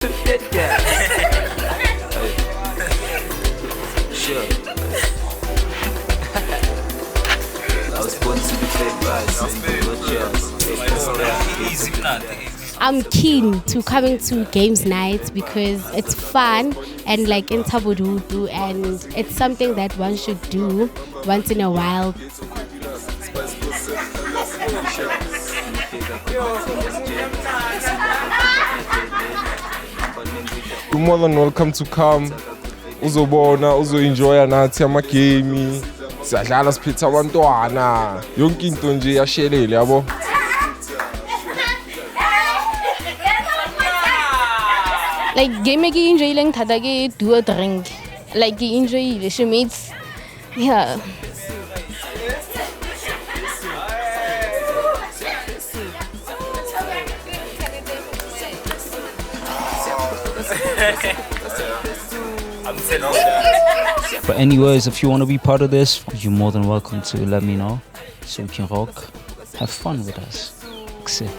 Sure. I was born to be fed by I'm keen to coming to games nights because it's fun and like in Tabududu, and it's something that one should do once in a while. You're more than welcome to come. Uzobona, uzo-enjoya nathi ama-game. Siyadlala siphethe abantwana. Yonke into nje yashelele yabo. Like game ki enjoy lang thata ke do a drink. Like ki enjoy the mates. Yeah. But anyways, if you want to be part of this, you're more than welcome to let me know so we can rock, have fun with us. That's it.